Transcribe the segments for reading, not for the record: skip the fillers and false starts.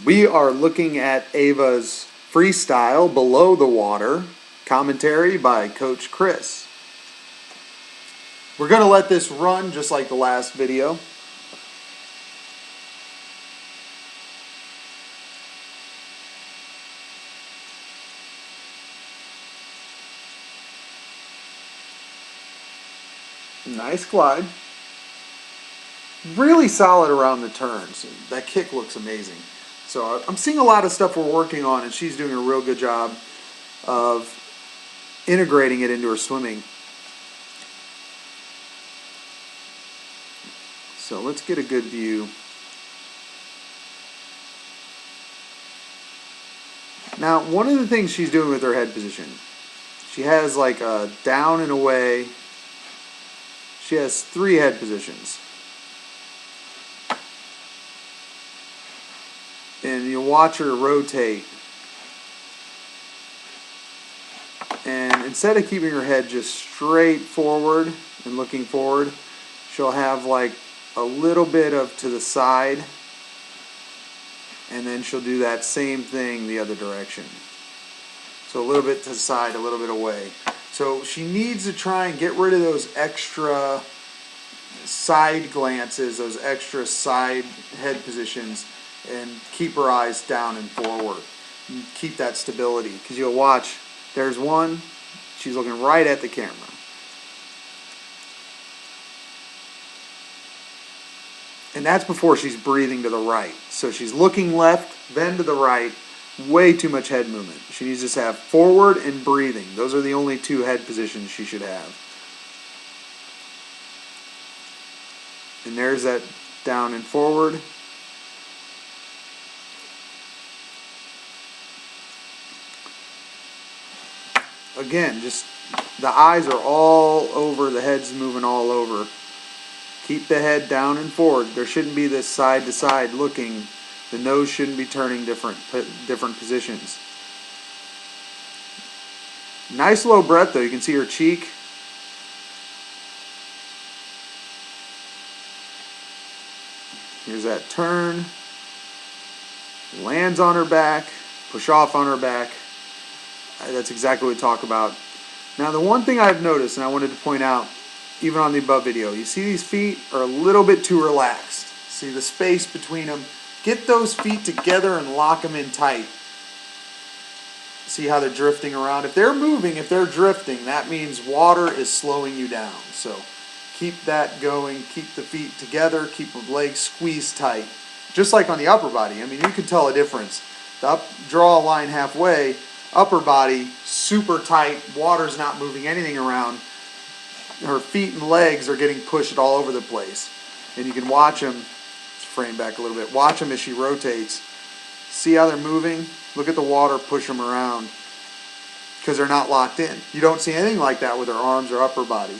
We are looking at Ava's Freestyle Below the Water, commentary by Coach Chris. We're going to let this run just like the last video. Nice glide. Really solid around the turns. That kick looks amazing. So I'm seeing a lot of stuff we're working on, and she's doing a real good job of integrating it into her swimming. So let's get a good view. Now, one of the things she's doing with her head position, she has like a down and away. She has 3 head positions. And you watch her rotate. And instead of keeping her head just straight forward and looking forward, she'll have like a little bit of to the side. And then she'll do that same thing the other direction. So a little bit to the side, a little bit away. So she needs to try and get rid of those extra side glances, those extra side head positions, and keep her eyes down and forward. And keep that stability. Because you'll watch, there's one, she's looking right at the camera. And that's before she's breathing to the right. So she's looking left, then to the right. Way too much head movement. She needs to just have forward and breathing. Those are the only 2 head positions she should have. And there's that down and forward. Again, just the eyes are all over, the head's moving all over. Keep the head down and forward. There shouldn't be this side to side looking. The nose shouldn't be turning different positions. Nice low breath though. You can see her cheek. Here's that turn. Lands on her back. Push off on her back. That's exactly what we talk about. Now the one thing I've noticed, and I wanted to point out, even on the above video, you see these feet are a little bit too relaxed. See the space between them. Get those feet together and lock them in tight. See how they're drifting around? If they're moving, if they're drifting, that means water is slowing you down. So keep that going. Keep the feet together. Keep the legs squeezed tight. Just like on the upper body. I mean, you can tell a difference. Draw a line halfway. Upper body, super tight. Water's not moving anything around. Her feet and legs are getting pushed all over the place. And you can watch them. Frame back a little bit. Watch them as she rotates. See how they're moving? Look at the water push them around because they're not locked in. You don't see anything like that with her arms or upper body.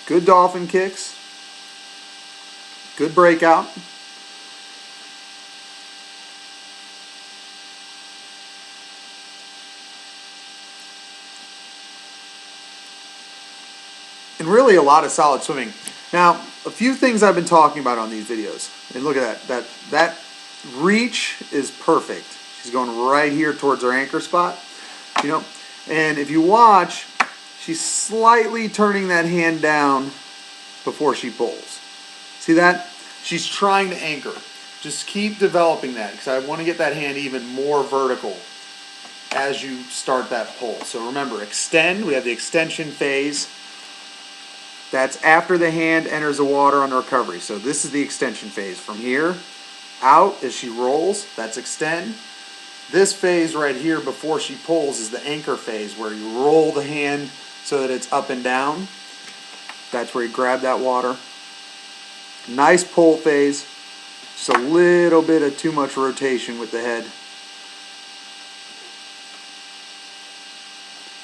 Good dolphin kicks. Good breakout. And really a lot of solid swimming. Now, a few things I've been talking about on these videos. And look at that. That reach is perfect. She's going right here towards her anchor spot. You know, and if you watch, she's slightly turning that hand down before she pulls. See that? She's trying to anchor. Just keep developing that because I want to get that hand even more vertical as you start that pull. So remember, extend. We have the extension phase. That's after the hand enters the water on the recovery. So this is the extension phase. From here out as she rolls, that's extend. This phase right here before she pulls is the anchor phase where you roll the hand so that it's up and down. That's where you grab that water. Nice pull phase. Just a little bit of too much rotation with the head.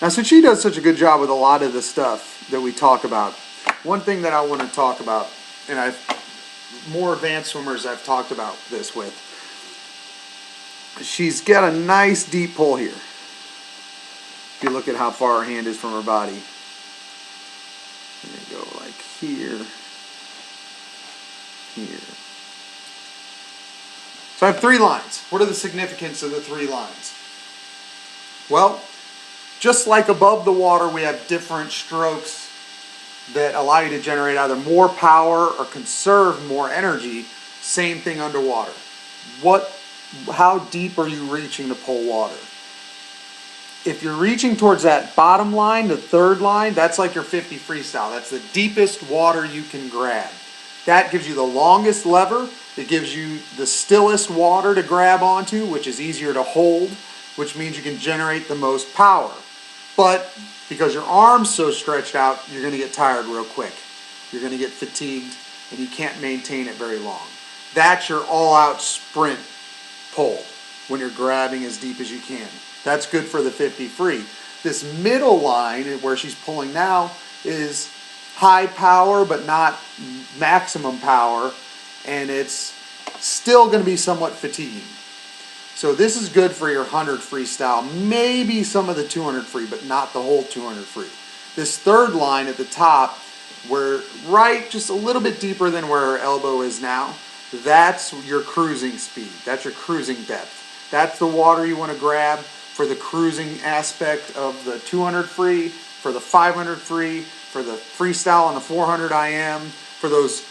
Now, since she does such a good job with a lot of the stuff that we talk about, one thing that I want to talk about, and more advanced swimmers I've talked about this with, she's got a nice deep pull here. If you look at how far her hand is from her body. There you go, like here. here. So I have 3 lines. What are the significance of the 3 lines? Well, just like above the water, we have different strokes that allow you to generate either more power or conserve more energy. Same thing underwater. How deep are you reaching to pull water? If you're reaching towards that bottom line, the 3rd line, that's like your 50 freestyle. That's the deepest water you can grab. That gives you the longest lever. It gives you the stillest water to grab onto, which is easier to hold, which means you can generate the most power. But because your arm's so stretched out, you're going to get tired real quick. You're going to get fatigued, and you can't maintain it very long. That's your all-out sprint pull when you're grabbing as deep as you can. That's good for the 50 free. This middle line, where she's pulling now, is high power but not maximum power, and it's still going to be somewhat fatiguing. So this is good for your 100 freestyle, maybe some of the 200 free, but not the whole 200 free. This 3rd line at the top, where right just a little bit deeper than where her elbow is now, that's your cruising speed. That's your cruising depth. That's the water you want to grab for the cruising aspect of the 200 free, for the 500 free, for the freestyle on the 400 IM, for those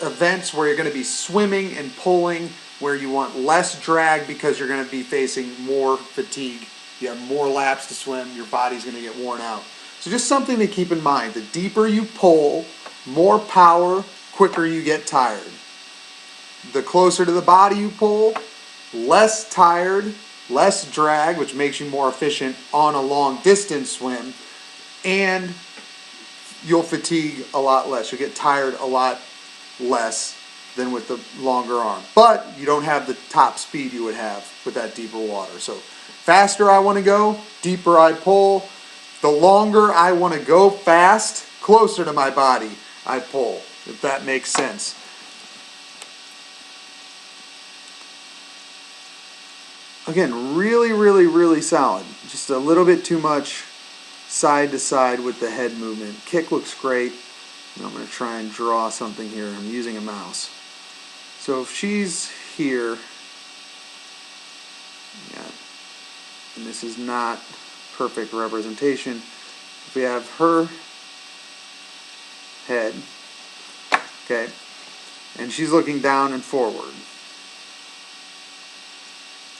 events where you're going to be swimming and pulling, where you want less drag because you're going to be facing more fatigue. You have more laps to swim, your body's going to get worn out. So just something to keep in mind. The deeper you pull, more power, quicker you get tired. The closer to the body you pull, less tired, less drag, which makes you more efficient on a long distance swim, and you'll fatigue a lot less. You'll get tired a lot less than with the longer arm. But you don't have the top speed you would have with that deeper water. So faster I want to go, deeper I pull. The longer I want to go fast, closer to my body I pull, if that makes sense. Again, really, really, really solid. Just a little bit too much side to side with the head movement. Kick looks great. And I'm going to try and draw something here. I'm using a mouse. So if she's here, yeah, and this is not perfect representation. If we have her head, okay, and she's looking down and forward.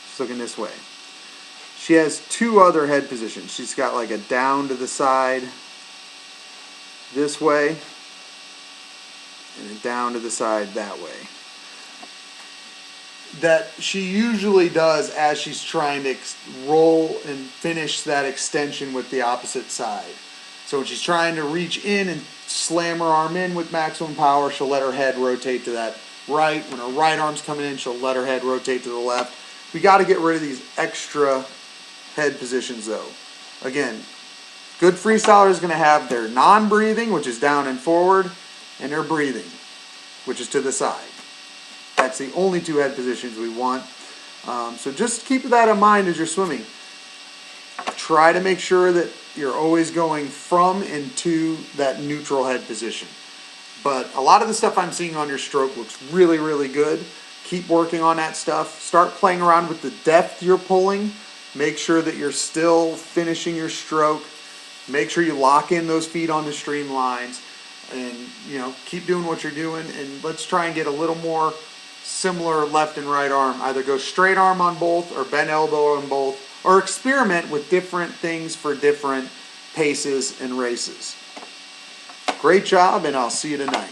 She's looking this way. She has 2 other head positions. She's got like a down to the side this way, and a down to the side that way. That she usually does as she's trying to roll and finish that extension with the opposite side. So when she's trying to reach in and slam her arm in with maximum power, she'll let her head rotate to that right. When her right arm's coming in, she'll let her head rotate to the left. We got to get rid of these extra head positions though. Again, good freestyler is going to have their non-breathing, which is down and forward, and their breathing, which is to the side. That's the only 2 head positions we want. So just keep that in mind as you're swimming. Try to make sure that you're always going from and to that neutral head position. But a lot of the stuff I'm seeing on your stroke looks really, really good. Keep working on that stuff. Start playing around with the depth you're pulling. Make sure that you're still finishing your stroke. Make sure you lock in those feet on the streamlines. And, keep doing what you're doing. And let's try and get a little more similar left and right arm. Either go straight arm on both or bent elbow on both, or experiment with different things for different paces and races. Great job, and I'll see you tonight.